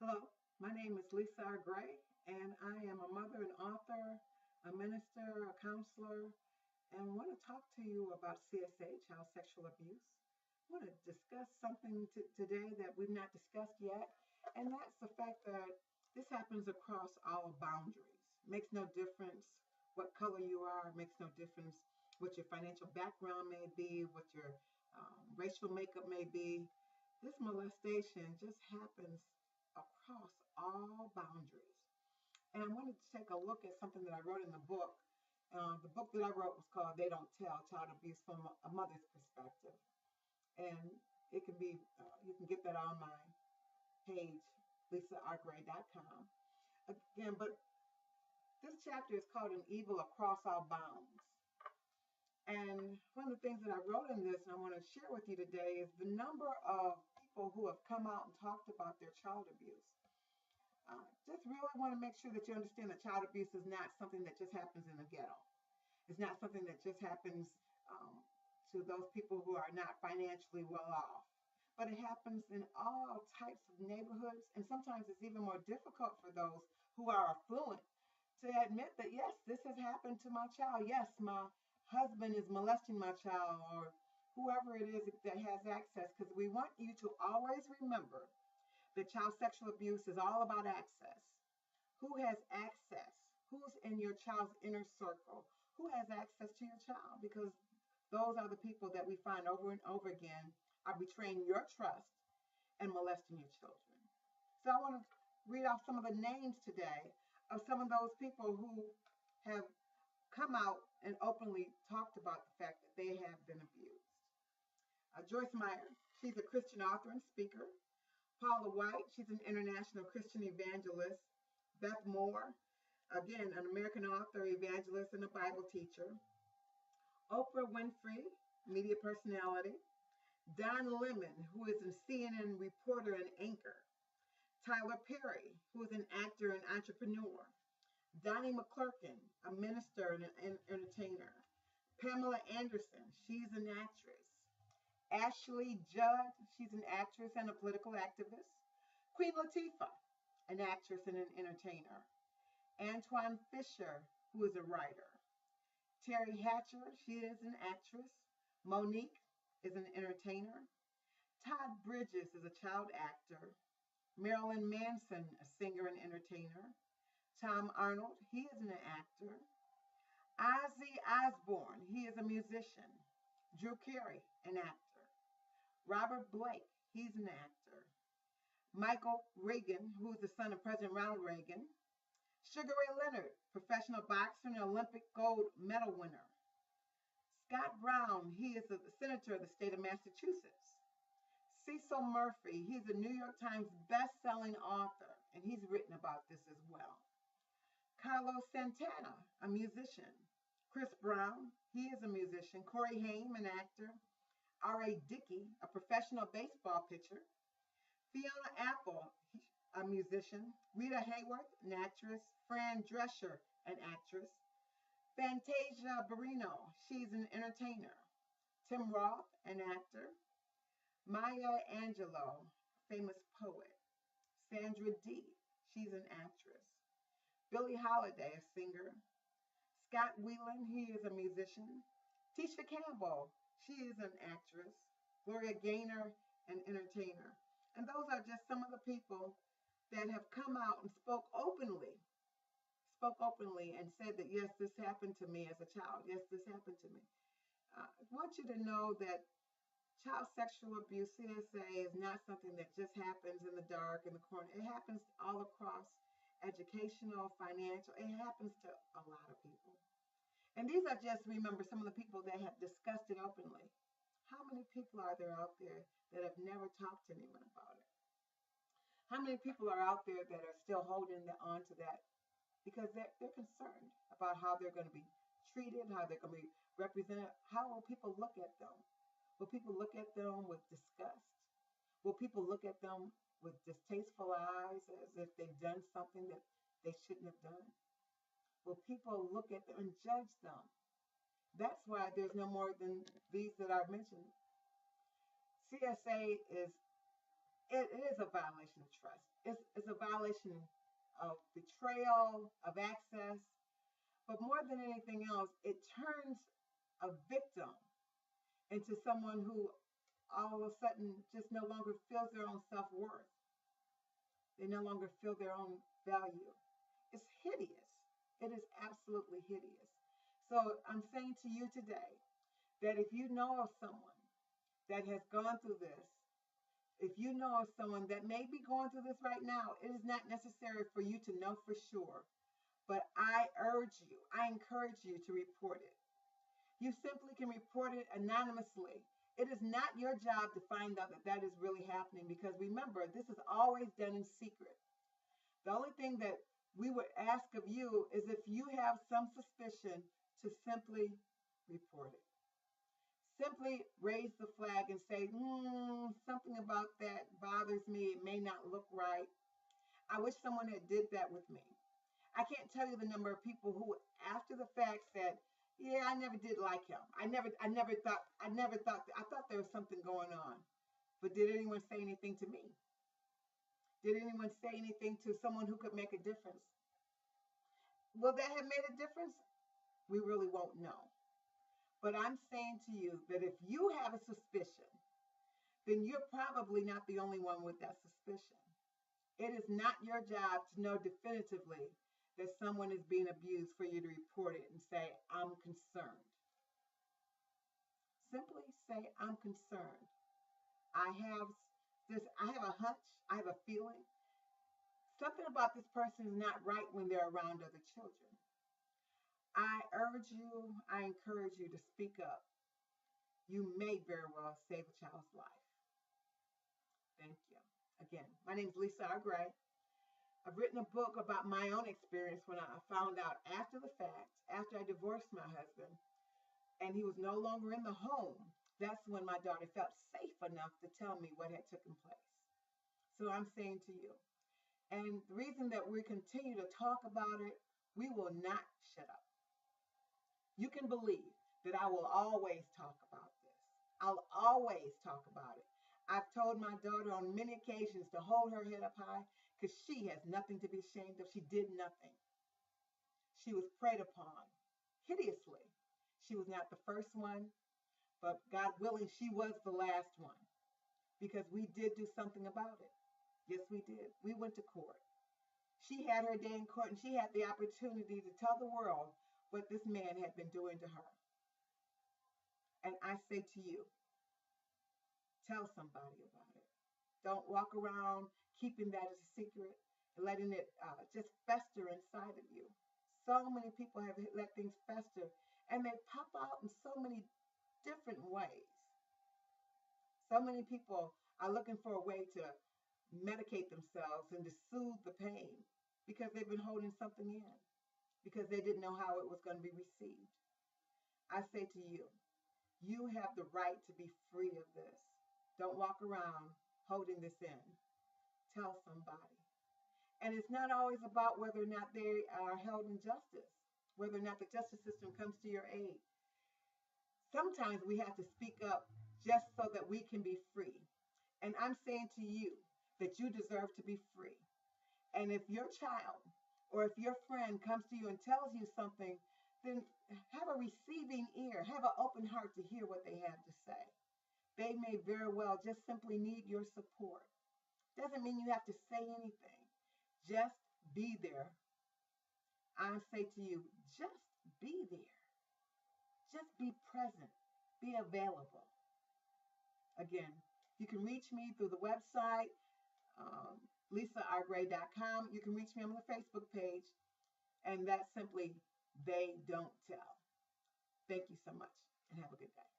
Hello, my name is Lisa R. Gray, and I am a mother and author, a minister, a counselor, and want to talk to you about CSA, child sexual abuse. I want to discuss something today that we've not discussed yet, and that's the fact that this happens across all boundaries. Makes no difference what color you are, makes no difference what your financial background may be, what your racial makeup may be. This molestation just happens across all boundaries. And I wanted to take a look at something that I wrote in the book. The book that I wrote was called They Don't Tell, Child Abuse from a Mother's Perspective. And it can be, you can get that on my page, lisargray.com. Again, but this chapter is called An Evil Across All Bounds. And one of the things that I wrote in this and I want to share with you today is the number of people who have come out and talked about their child abuse. Just really want to make sure that you understand that child abuse is not something that just happens in the ghetto. It's not something that just happens to those people who are not financially well off. But it happens in all types of neighborhoods, and sometimes it's even more difficult for those who are affluent to admit that, yes, this has happened to my child. Yes, my husband is molesting my child, or whoever it is that has access, because we want you to always remember that child sexual abuse is all about access. Who has access? Who's in your child's inner circle? Who has access to your child? Because those are the people that we find over and over again are betraying your trust and molesting your children. So I want to read off some of the names today of some of those people who have come out and openly talked about the fact that they have been abused. Joyce Meyer, she's a Christian author and speaker. Paula White, she's an international Christian evangelist. Beth Moore, again, an American author, evangelist, and a Bible teacher. Oprah Winfrey, media personality. Don Lemon, who is a CNN reporter and anchor. Tyler Perry, who is an actor and entrepreneur. Donnie McClurkin, a minister and an entertainer. Pamela Anderson, she's an actress. Ashley Judd, she's an actress and a political activist. Queen Latifah, an actress and an entertainer. Antoine Fisher, who is a writer. Terry Hatcher, she is an actress. Monique is an entertainer. Todd Bridges is a child actor. Marilyn Manson, a singer and entertainer. Tom Arnold, he is an actor. Ozzy Osborne, he is a musician. Drew Carey, an actor. Robert Blake, he's an actor. Michael Reagan, who is the son of President Ronald Reagan. Sugar Ray Leonard, professional boxer and Olympic gold medal winner. Scott Brown, he is a senator of the state of Massachusetts. Cecil Murphy, he's a New York Times best-selling author, and he's written about this as well. Carlos Santana, a musician. Chris Brown, he is a musician. Corey Haim, an actor. R.A. Dickey, a professional baseball pitcher. Fiona Apple, a musician. Rita Hayworth, an actress. Fran Drescher, an actress. Fantasia Barrino, she's an entertainer. Tim Roth, an actor. Maya Angelou, famous poet. Sandra Dee, she's an actress. Billie Holiday, a singer. Scott Weiland, he is a musician. Tisha Campbell, she is an actress. Gloria Gaynor, an entertainer. And those are just some of the people that have come out and spoke openly and said that, yes, this happened to me as a child. Yes, this happened to me. I want you to know that child sexual abuse, CSA, is not something that just happens in the dark, in the corner. It happens all across educational, financial. It happens to a lot of people. And these are just, remember, some of the people that have discussed it openly. How many people are there out there that have never talked to anyone about it? How many people are out there that are still holding on to that because they're concerned about how they're going to be treated, how they're going to be represented? How will people look at them? Will people look at them with disgust? Will people look at them with distasteful eyes as if they've done something that they shouldn't have done? Will people look at them and judge them? That's why there's no more than these that I've mentioned. CSA is a violation of trust. It's is a violation of betrayal, of access, but more than anything else, it turns a victim into someone who all of a sudden just no longer feels their own self-worth. They no longer feel their own value. It's hideous. It is absolutely hideous. So I'm saying to you today that if you know of someone that has gone through this, if you know of someone that may be going through this right now, it is not necessary for you to know for sure. But I urge you, I encourage you to report it. You simply can report it anonymously. It is not your job to find out that that is really happening, because remember, this is always done in secret. The only thing that we would ask of you is if you have some suspicion to simply report it. Simply raise the flag and say, something about that bothers me. It may not look right. I wish someone had did that with me. I can't tell you the number of people who, after the fact, said, "Yeah, I never did like him. I thought there was something going on." But did anyone say anything to me? Did anyone say anything to someone who could make a difference? Will that have made a difference? We really won't know. But I'm saying to you that if you have a suspicion, then you're probably not the only one with that suspicion. It is not your job to know definitively that someone is being abused for you to report it and say, "I'm concerned." Simply say, "I'm concerned. I have I have a hunch, I have a feeling. Something about this person is not right when they're around other children." I urge you, I encourage you to speak up. You may very well save a child's life. Thank you. Again, my name is Lisa R. Gray. I've written a book about my own experience when I found out after the fact, after I divorced my husband, and he was no longer in the home. That's when my daughter felt safe enough to tell me what had taken place. So I'm saying to you, and the reason that we continue to talk about it, we will not shut up. You can believe that I will always talk about this. I'll always talk about it. I've told my daughter on many occasions to hold her head up high, because she has nothing to be ashamed of. She did nothing. She was preyed upon hideously. She was not the first one, but God willing, she was the last one, because we did do something about it. Yes, we did. We went to court. She had her day in court, and she had the opportunity to tell the world what this man had been doing to her. And I say to you, tell somebody about it. Don't walk around keeping that as a secret and letting it just fester inside of you. So many people have let things fester, and they pop out in so many different ways. So many people are looking for a way to medicate themselves and to soothe the pain, because they've been holding something in, because they didn't know how it was going to be received. I say to you, you have the right to be free of this. Don't walk around holding this in. Tell somebody. And it's not always about whether or not they are held in justice, whether or not the justice system comes to your aid. Sometimes we have to speak up just so that we can be free. And I'm saying to you that you deserve to be free. And if your child or if your friend comes to you and tells you something, then have a receiving ear, have an open heart to hear what they have to say. They may very well just simply need your support. Doesn't mean you have to say anything. Just be there. I say to you, just be there. Just be present. Be available. Again, you can reach me through the website, lisargray.com. You can reach me on the Facebook page, and that's simply They Don't Tell. Thank you so much, and have a good day.